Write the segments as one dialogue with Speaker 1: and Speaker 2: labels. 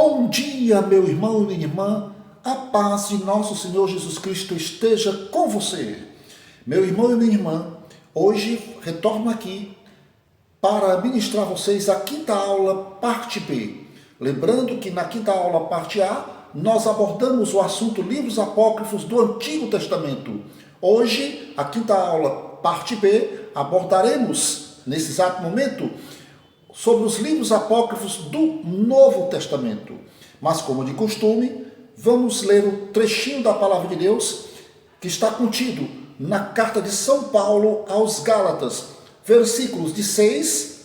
Speaker 1: Bom dia, meu irmão e minha irmã. A paz de nosso Senhor Jesus Cristo esteja com você. Meu irmão e minha irmã, hoje retorno aqui para ministrar a vocês a quinta aula, parte B. Lembrando que na quinta aula, parte A, nós abordamos o assunto livros apócrifos do Antigo Testamento. Hoje, a quinta aula, parte B, abordaremos, nesse exato momento, sobre os livros apócrifos do Novo Testamento. Mas, como de costume, vamos ler o trechinho da Palavra de Deus que está contido na carta de São Paulo aos Gálatas, versículos de 6,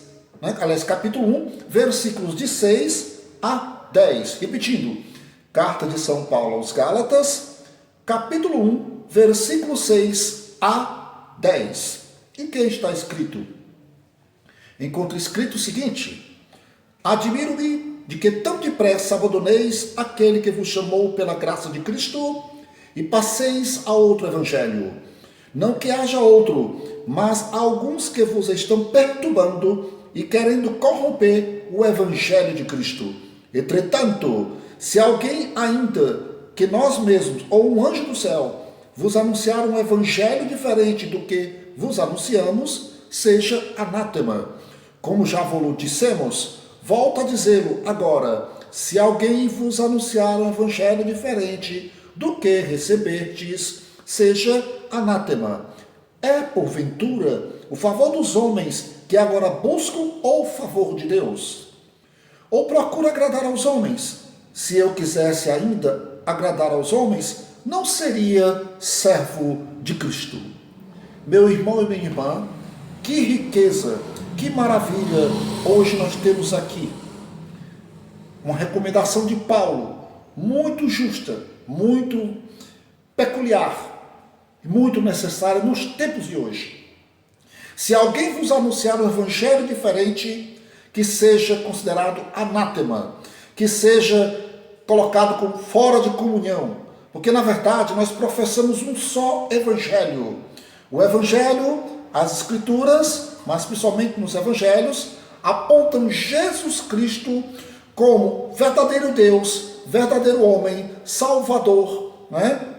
Speaker 1: capítulo 1, versículos de 6 a 10. Repetindo, carta de São Paulo aos Gálatas, capítulo 1, versículo 6 a 10. E que está escrito? Encontra escrito o seguinte: admiro-me de que tão depressa abandoneis aquele que vos chamou pela graça de Cristo e passeis a outro evangelho. Não que haja outro, mas há alguns que vos estão perturbando e querendo corromper o evangelho de Cristo. Entretanto, se alguém ainda que nós mesmos ou um anjo do céu vos anunciar um evangelho diferente do que vos anunciamos, seja anátema. Como já vos dissemos, volto a dizê-lo agora: se alguém vos anunciar um evangelho diferente do que recebestes, seja anátema. É, porventura, o favor dos homens que agora buscam ou o favor de Deus? Ou procuro agradar aos homens? Se eu quisesse ainda agradar aos homens, não seria servo de Cristo. Meu irmão e minha irmã, que riqueza, que maravilha hoje nós temos aqui. Uma recomendação de Paulo, muito justa, muito peculiar, muito necessária nos tempos de hoje. Se alguém vos anunciar um evangelho diferente, que seja considerado anátema, que seja colocado como fora de comunhão, porque na verdade nós professamos um só evangelho. O evangelho, as escrituras, mas principalmente nos evangelhos, apontam Jesus Cristo como verdadeiro Deus, verdadeiro homem, Salvador,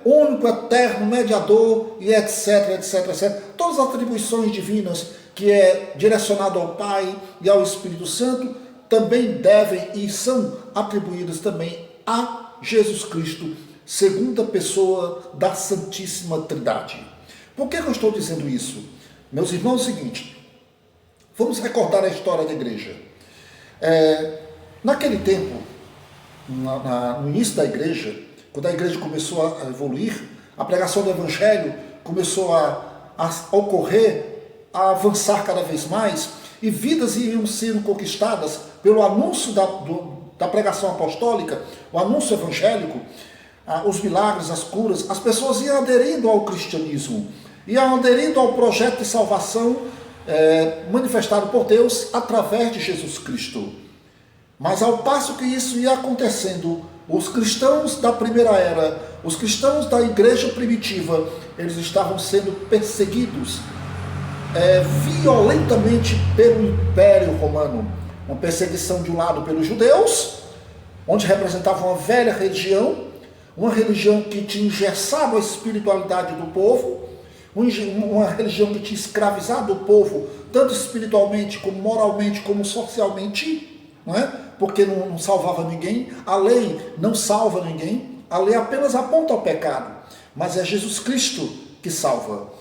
Speaker 1: único, eterno, mediador, e etc, etc, etc. Todas as atribuições divinas que é direcionado ao Pai e ao Espírito Santo também devem e são atribuídas também a Jesus Cristo, segunda pessoa da Santíssima Trindade. Por que eu estou dizendo isso? Meus irmãos, é o seguinte, vamos recordar a história da igreja. Naquele tempo, no início da igreja, quando a igreja começou a evoluir, a pregação do evangelho começou a ocorrer, a avançar cada vez mais, e vidas iam sendo conquistadas pelo anúncio da pregação apostólica, o anúncio evangélico, os milagres, as curas. As pessoas iam aderindo ao cristianismo, iam aderindo ao projeto de salvação manifestado por Deus através de Jesus Cristo. Mas ao passo que isso ia acontecendo, os cristãos da primeira era, os cristãos da igreja primitiva, eles estavam sendo perseguidos violentamente pelo Império Romano. Uma perseguição de um lado pelos judeus, onde representavam uma velha religião, uma religião que tinha engessado a espiritualidade do povo, uma religião que tinha escravizado o povo, tanto espiritualmente, como moralmente, como socialmente, porque não salvava ninguém. A lei não salva ninguém, a lei apenas aponta ao pecado, mas é Jesus Cristo que salva.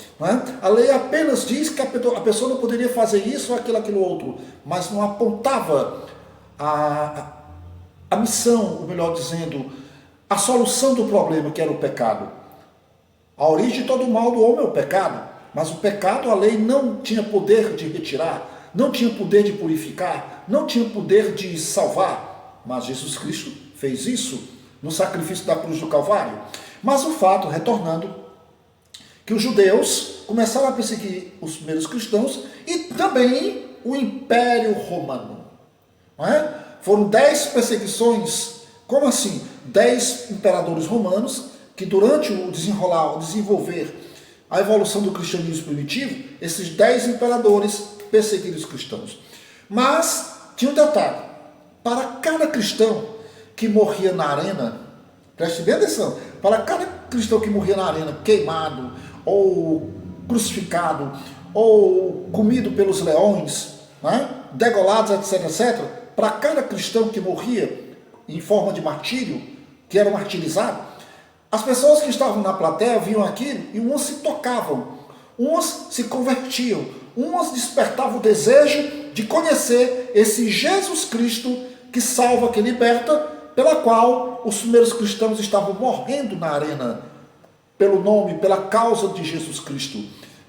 Speaker 1: A lei apenas diz que a pessoa não poderia fazer isso ou aquilo outro, mas não apontava a missão, ou melhor dizendo, a solução do problema, que era o pecado. A origem de todo o mal do homem é o pecado, mas o pecado a lei não tinha poder de retirar, não tinha poder de purificar, não tinha poder de salvar, mas Jesus Cristo fez isso no sacrifício da cruz do Calvário. Mas o fato, retornando, que os judeus começaram a perseguir os primeiros cristãos e também o Império Romano. Foram 10 perseguições. Como assim? 10 imperadores romanos que durante o desenvolver a evolução do cristianismo primitivo, esses 10 imperadores perseguiram os cristãos. Mas tinha um detalhe: para cada cristão que morria na arena, preste bem atenção, para cada cristão que morria na arena, queimado, ou crucificado, ou comido pelos leões, né? Degolados, etc, etc, para cada cristão que morria em forma de martírio, que era martirizado, as pessoas que estavam na plateia viam aquilo e umas se tocavam, umas se convertiam, umas despertavam o desejo de conhecer esse Jesus Cristo que salva, que liberta, pela qual os primeiros cristãos estavam morrendo na arena, pelo nome, pela causa de Jesus Cristo,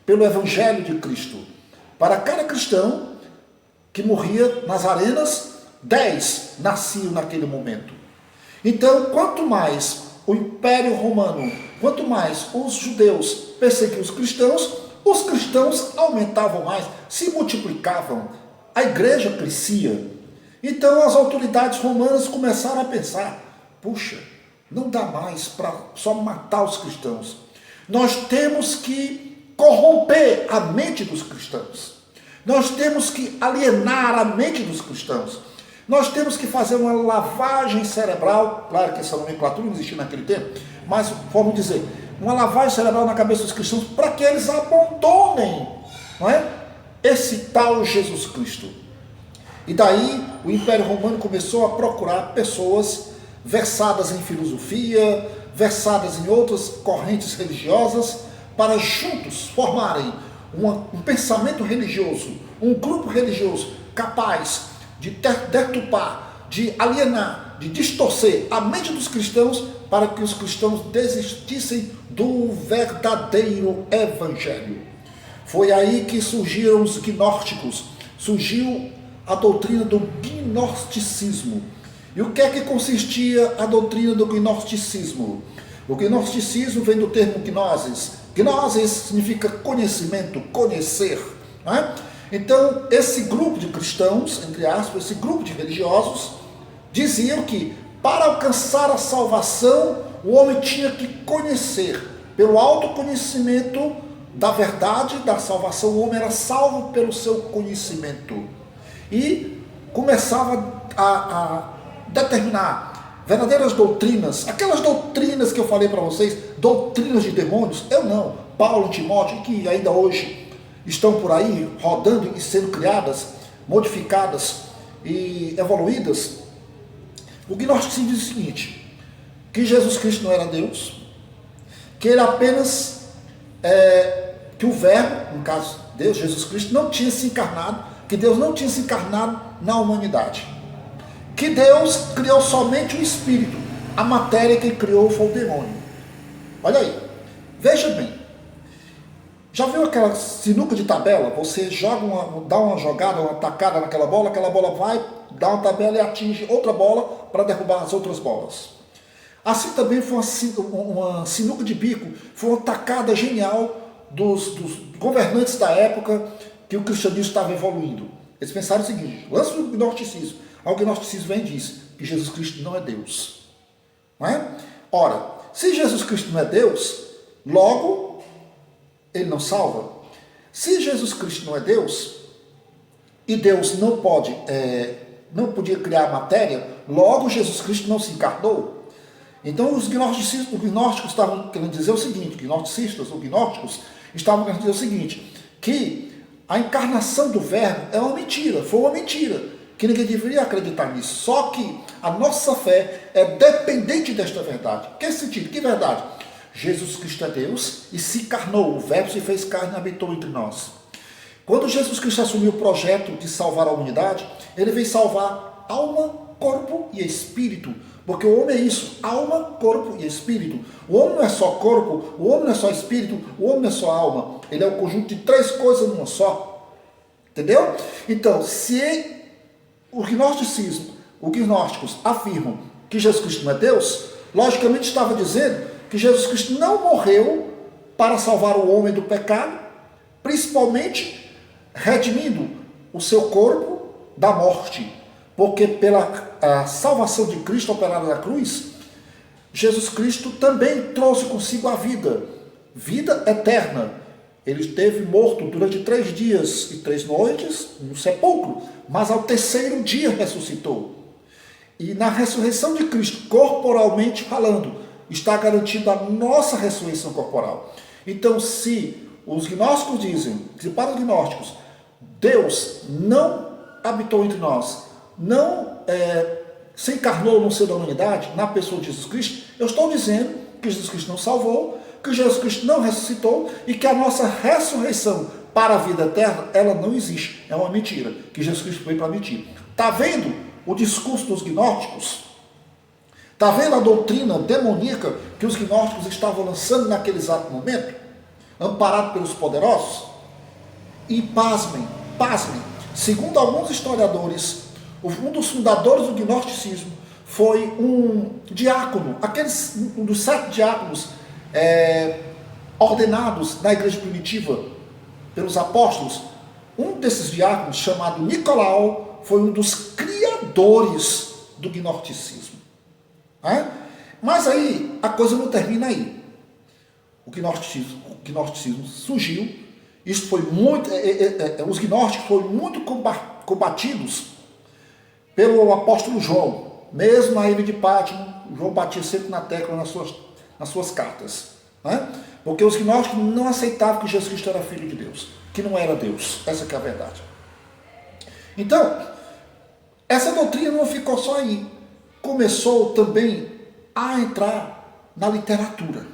Speaker 1: pelo Evangelho de Cristo. Para cada cristão que morria nas arenas, 10 nasciam naquele momento. Então, quanto mais o Império Romano, quanto mais os judeus perseguiam os cristãos aumentavam mais, se multiplicavam, a igreja crescia. Então as autoridades romanas começaram a pensar, puxa, não dá mais para só matar os cristãos. Nós temos que corromper a mente dos cristãos. Nós temos que alienar a mente dos cristãos. Nós temos que fazer uma lavagem cerebral, claro que essa nomenclatura não existia naquele tempo, mas vamos dizer, uma lavagem cerebral na cabeça dos cristãos para que eles abandonem, não é, esse tal Jesus Cristo. E daí o Império Romano começou a procurar pessoas versadas em filosofia, versadas em outras correntes religiosas, para juntos formarem um pensamento religioso, um grupo religioso capaz de deturpar, de alienar, de distorcer a mente dos cristãos para que os cristãos desistissem do verdadeiro evangelho. Foi aí que surgiram os gnósticos, surgiu a doutrina do gnosticismo. E o que é que consistia a doutrina do gnosticismo? O gnosticismo vem do termo gnosis. Gnosis significa conhecimento, conhecer, não é? Então, esse grupo de cristãos, entre aspas, esse grupo de religiosos, diziam que para alcançar a salvação, o homem tinha que conhecer. Pelo autoconhecimento da verdade, da salvação, o homem era salvo pelo seu conhecimento. E começava a determinar verdadeiras doutrinas, aquelas doutrinas que eu falei para vocês, doutrinas de demônios, eu não, Paulo e Timóteo, que ainda hoje estão por aí rodando e sendo criadas, modificadas e evoluídas. O gnosticismo diz o seguinte, que Jesus Cristo não era Deus, que ele apenas, que o verbo, no caso Deus, Jesus Cristo, não tinha se encarnado, que Deus não tinha se encarnado na humanidade, que Deus criou somente o Espírito, a matéria que criou foi o demônio. Olha aí, veja bem, já viu aquela sinuca de tabela? Você joga dá uma jogada, uma tacada naquela bola, aquela bola vai, dá uma tabela e atinge outra bola para derrubar as outras bolas. Assim também foi uma sinuca de bico, foi uma tacada genial dos governantes da época que o cristianismo estava evoluindo. Eles pensaram o seguinte, lança o gnosticismo. O gnosticismo vem e diz que Jesus Cristo não é Deus. Não é? Ora, se Jesus Cristo não é Deus, logo ele não salva. Se Jesus Cristo não é Deus, e Deus não podia criar matéria, logo Jesus Cristo não se encarnou. Então os gnósticos estavam querendo dizer o seguinte, gnosticistas ou gnósticos estavam querendo dizer o seguinte, que a encarnação do verbo é uma mentira, foi uma mentira, que ninguém deveria acreditar nisso. Só que a nossa fé é dependente desta verdade. Que sentido? Que verdade? Jesus Cristo é Deus e se encarnou, o verbo se fez carne e habitou entre nós. Quando Jesus Cristo assumiu o projeto de salvar a humanidade, ele veio salvar alma, corpo e espírito, porque o homem é isso, alma, corpo e espírito. O homem não é só corpo, o homem não é só espírito, o homem não é só alma, ele é um conjunto de três coisas numa só, entendeu? Então, se os gnósticos afirmam que Jesus Cristo não é Deus, logicamente estava dizendo que Jesus Cristo não morreu para salvar o homem do pecado, principalmente redimindo o seu corpo da morte, porque pela salvação de Cristo operada na cruz, Jesus Cristo também trouxe consigo a vida eterna. Ele esteve morto durante 3 dias e 3 noites no sepulcro, mas ao terceiro dia ressuscitou. E na ressurreição de Cristo, corporalmente falando, está garantida a nossa ressurreição corporal. Então, se os gnósticos dizem, que para os gnósticos, Deus não habitou entre nós, não se encarnou no ser da humanidade, na pessoa de Jesus Cristo, eu estou dizendo que Jesus Cristo não salvou, que Jesus Cristo não ressuscitou e que a nossa ressurreição para a vida eterna, ela não existe. É uma mentira, que Jesus Cristo veio para mentir. Está vendo o discurso dos gnósticos? Está vendo a doutrina demoníaca que os gnósticos estavam lançando naquele exato momento? Amparado pelos poderosos? E pasmem, segundo alguns historiadores, um dos fundadores do gnosticismo foi um diácono, um dos 7 diáconos ordenados na igreja primitiva pelos apóstolos. Um desses diáconos, chamado Nicolau, foi um dos criadores do gnosticismo. Mas aí a coisa não termina aí. O gnosticismo surgiu. Isso foi muito. Os gnósticos foram muito combatidos pelo apóstolo João. Mesmo na ilha de Pátimo, João batia sempre na tecla nas suas cartas. Porque os gnósticos não aceitavam que Jesus Cristo era filho de Deus, que não era Deus. Essa que é a verdade. Então, essa doutrina não ficou só aí. Começou também a entrar na literatura.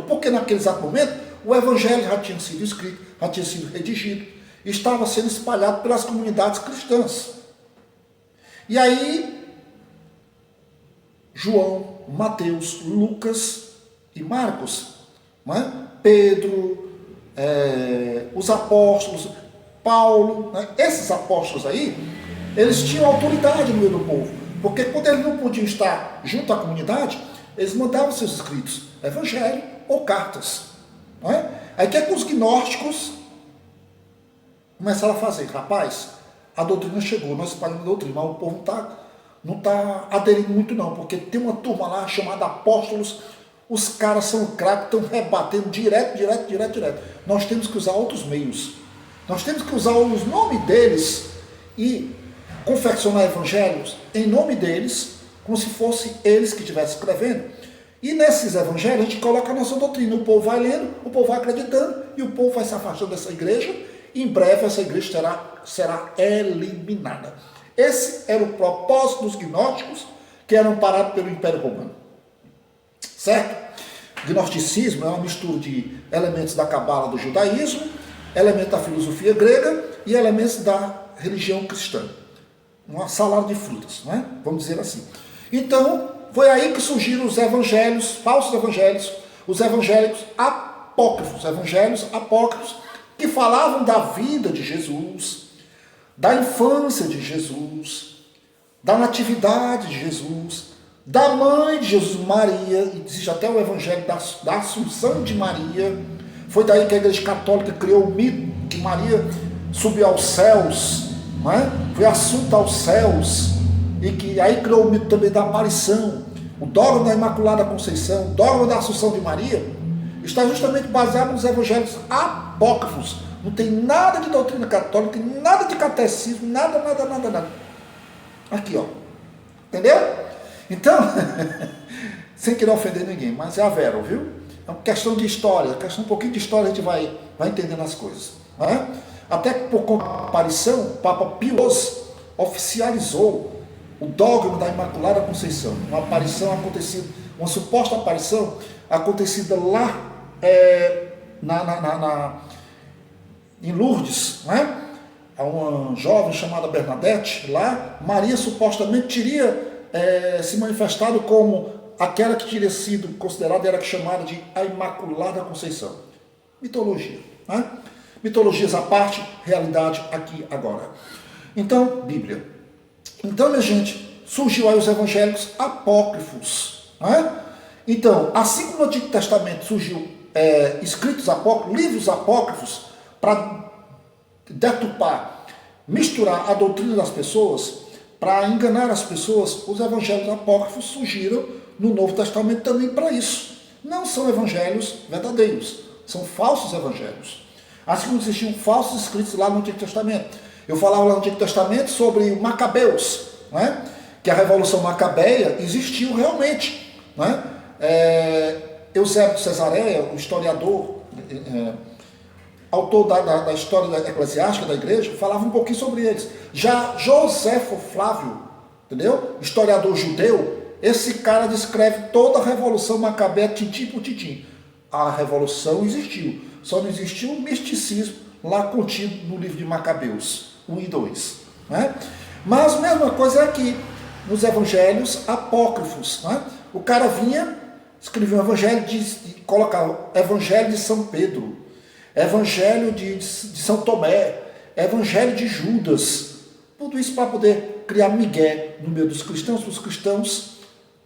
Speaker 1: Porque naquele exato momento, o evangelho já tinha sido escrito, já tinha sido redigido, estava sendo espalhado pelas comunidades cristãs. E aí, João, Mateus, Lucas e Marcos, Pedro, os apóstolos, Paulo, esses apóstolos aí, eles tinham autoridade no meio do povo, porque quando eles não podiam estar junto à comunidade, eles mandavam seus escritos, evangelho ou cartas. Aí o que é que os gnósticos começaram a fazer? Rapaz, a doutrina chegou, nós espalhamos a doutrina, mas o povo não está aderindo muito não, porque tem uma turma lá chamada apóstolos, os caras são craques, estão rebatendo direto. Nós temos que usar outros meios. Nós temos que usar os nomes deles e confeccionar evangelhos em nome deles, como se fosse eles que estivessem escrevendo. E nesses evangelhos a gente coloca a nossa doutrina. O povo vai lendo, o povo vai acreditando e o povo vai se afastando dessa igreja. E em breve essa igreja será eliminada. Esse era o propósito dos gnósticos que eram parados pelo Império Romano. Certo? O gnosticismo é uma mistura de elementos da cabala do judaísmo, elementos da filosofia grega e elementos da religião cristã. Uma salada de frutas, vamos dizer assim. Então, foi aí que surgiram os evangelhos, falsos evangelhos, os evangelhos apócrifos, que falavam da vida de Jesus, da infância de Jesus, da natividade de Jesus, da mãe de Jesus, Maria, e existe até o evangelho da Assunção de Maria. Foi daí que a Igreja Católica criou o mito que Maria subiu aos céus, foi assunta aos céus, e que aí criou o mito também da aparição. O dogma da Imaculada Conceição, o dogma da Assunção de Maria, está justamente baseado nos evangelhos apócrifos. Não tem nada de doutrina católica, nada de catecismo, nada. Aqui, ó. Entendeu? Então, sem querer ofender ninguém, mas é a vera, viu? É uma questão de história, um pouquinho de história a gente vai entendendo as coisas. Até que por conta da aparição, o Papa Pio XII oficializou o dogma da Imaculada Conceição. Uma aparição acontecida, uma suposta aparição acontecida lá em Lourdes, a uma jovem chamada Bernadette, lá, Maria supostamente teria se manifestado como aquela que teria sido considerada, era chamada de a Imaculada Conceição. Mitologia. Mitologias à parte, realidade aqui agora. Então, Bíblia. Então, minha gente, surgiu aí os evangelhos apócrifos. Então, assim como no Antigo Testamento surgiu escritos apócrifos, livros apócrifos, para deturpar, misturar a doutrina das pessoas, para enganar as pessoas, os evangelhos apócrifos surgiram no Novo Testamento também para isso. Não são evangelhos verdadeiros, são falsos evangelhos. Assim como existiam falsos escritos lá no Antigo Testamento. Eu falava lá no Antigo Testamento sobre Macabeus, né? Que a Revolução Macabeia existiu realmente. Né? Eusébio de Cesareia, o historiador, autor da história eclesiástica da igreja, falava um pouquinho sobre eles. Já Joséfo Flávio, entendeu? Historiador judeu, esse cara descreve toda a Revolução Macabeia, tintim por tintim. A revolução existiu, só não existiu o misticismo lá contido no livro de Macabeus, 1 e 2. Né? Mas a mesma coisa é aqui, nos evangelhos apócrifos. Né? O cara vinha, escrevia um evangelho, colocava Evangelho de São Pedro, Evangelho de São Tomé, Evangelho de Judas, tudo isso para poder criar migué no meio dos cristãos, para os cristãos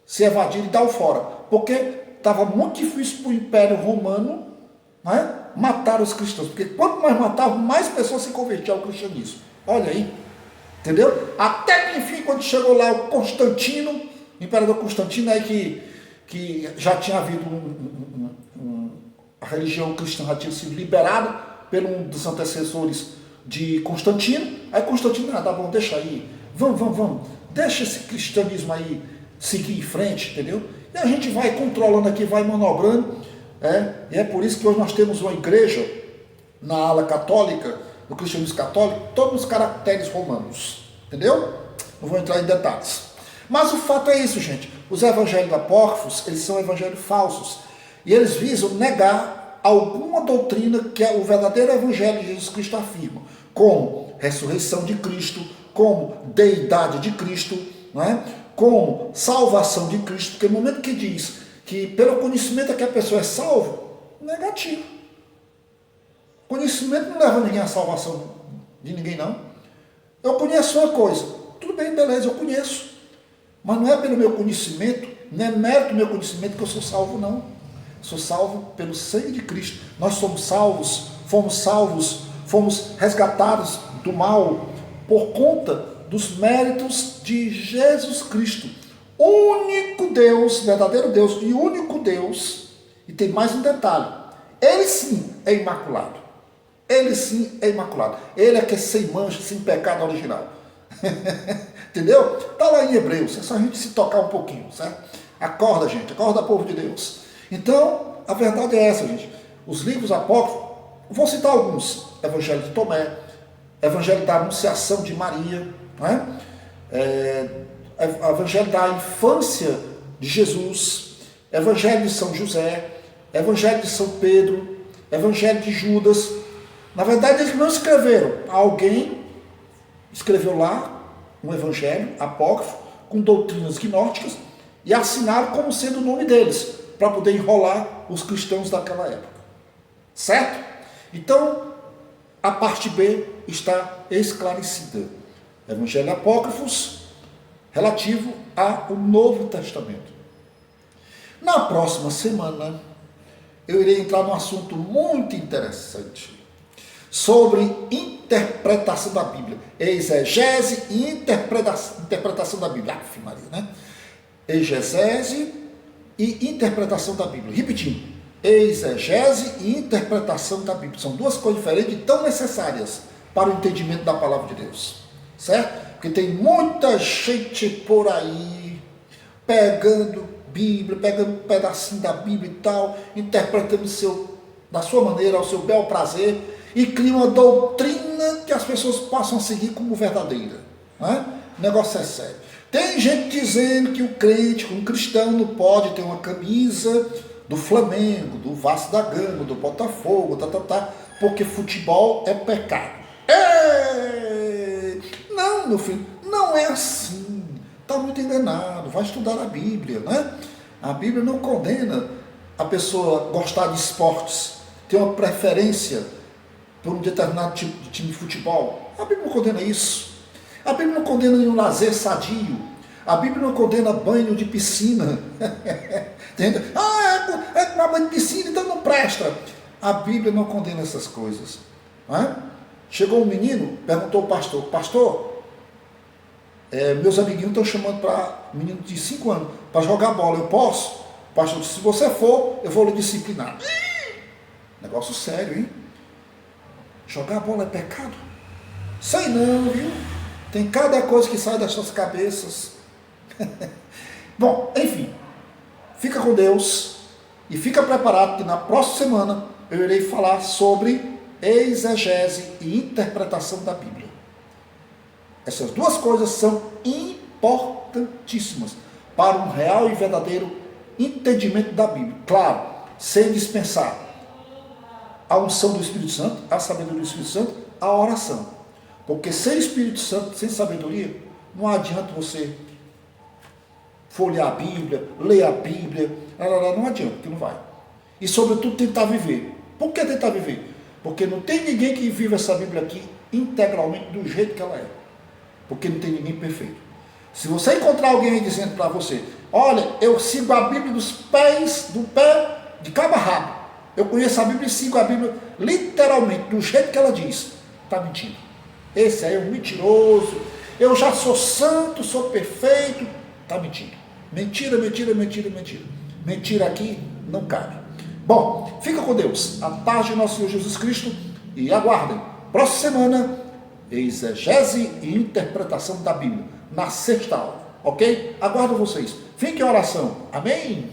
Speaker 1: se evadirem e dar o fora, porque estava muito difícil para o Império Romano, né, matar os cristãos, porque quanto mais matavam, mais pessoas se convertiam ao cristianismo. Olha aí, entendeu? Até que enfim, quando chegou lá o Constantino, o imperador Constantino, aí que já tinha havido a religião cristã já tinha sido liberada por um dos antecessores de Constantino. Aí Constantino, tá bom, deixa aí, vamos, deixa esse cristianismo aí seguir em frente, entendeu? E a gente vai controlando aqui, vai manobrando, e é por isso que hoje nós temos uma igreja na ala católica, do cristianismo católico, todos os caracteres romanos, entendeu? Não vou entrar em detalhes. Mas o fato é isso, gente, os evangelhos apócrifos, eles são evangelhos falsos, e eles visam negar alguma doutrina que é o verdadeiro evangelho de Jesus Cristo afirma, como ressurreição de Cristo, como deidade de Cristo, não é? Como salvação de Cristo, porque no momento que diz que pelo conhecimento é que a pessoa é salva, negativo. Conhecimento não leva ninguém à salvação de ninguém, não. Eu conheço uma coisa, tudo bem, beleza, eu conheço, mas não é pelo meu conhecimento, não é mérito do meu conhecimento que eu sou salvo, não. Sou salvo pelo sangue de Cristo. Nós somos salvos, fomos resgatados do mal por conta dos méritos de Jesus Cristo. Único Deus, verdadeiro Deus e único Deus. E tem mais um detalhe. Ele sim é imaculado. Ele sim é imaculado. Ele é que é sem mancha, sem pecado original. Entendeu? Está lá em Hebreus. É só a gente se tocar um pouquinho, certo? Acorda, gente. Acorda, povo de Deus. Então, a verdade é essa, gente. Os livros apócrifos, vou citar alguns. Evangelho de Tomé, Evangelho da Anunciação de Maria, né? Evangelho da infância de Jesus, Evangelho de São José, Evangelho de São Pedro, Evangelho de Judas. Na verdade, eles não escreveram. Alguém escreveu lá um evangelho apócrifo com doutrinas gnósticas e assinaram como sendo o nome deles, para poder enrolar os cristãos daquela época. Certo? Então, a parte B está esclarecida. Evangelho apócrifos relativo ao Novo Testamento. Na próxima semana, eu irei entrar num assunto muito interessante sobre interpretação da Bíblia. Exegese e interpretação da Bíblia. Aff, Maria, né? Exegese e interpretação da Bíblia. Repetindo, exegese e interpretação da Bíblia. São duas coisas diferentes e tão necessárias para o entendimento da palavra de Deus. Certo? Porque tem muita gente por aí pegando Bíblia, pegando um pedacinho da Bíblia e tal, interpretando da sua maneira, ao seu bel prazer, e cria uma doutrina que as pessoas possam seguir como verdadeira. Né? O negócio é sério. Tem gente dizendo que o crente, um cristão, não pode ter uma camisa do Flamengo, do Vasco da Gama, do Botafogo, porque futebol é pecado. Não, meu filho, não é assim. Está muito enganado. Vai estudar a Bíblia, né? A Bíblia não condena a pessoa gostar de esportes, ter uma preferência por um determinado tipo de time de futebol. A Bíblia não condena isso. A Bíblia não condena nenhum lazer sadio. A Bíblia não condena banho de piscina. Entendeu? É tomar banho de piscina, então não presta. A Bíblia não condena essas coisas. Não é? Chegou um menino, perguntou ao pastor, meus amiguinhos estão chamando para menino de 5 anos para jogar bola, eu posso? O pastor disse, se você for, eu vou lhe disciplinar. Negócio sério, hein? Jogar bola é pecado? Sei não, viu? Tem cada coisa que sai das suas cabeças. Bom, enfim, fica com Deus e fica preparado que na próxima semana eu irei falar sobre exegese e interpretação da Bíblia. Essas duas coisas são importantíssimas para um real e verdadeiro entendimento da Bíblia. Claro, sem dispensar a unção do Espírito Santo, a sabedoria do Espírito Santo, a oração. Porque sem Espírito Santo, sem sabedoria, não adianta você folhear a Bíblia, ler a Bíblia, não adianta, que não vai. E sobretudo tentar viver. Por que tentar viver? Porque não tem ninguém que viva essa Bíblia aqui integralmente do jeito que ela é. Porque não tem ninguém perfeito. Se você encontrar alguém aí dizendo para você, olha, eu sigo a Bíblia dos pés, do pé de cabo a rabo. Eu conheço a Bíblia e sigo a Bíblia literalmente, do jeito que ela diz. Está mentindo. Esse aí é um mentiroso. Eu já sou santo, sou perfeito. Está mentindo. Mentira, mentira, mentira, mentira. Mentira aqui não cabe. Bom, fica com Deus. A paz de nosso Senhor Jesus Cristo e aguardem. Próxima semana, exegese e interpretação da Bíblia. Na sexta aula, ok? Aguardo vocês. Fiquem em oração. Amém?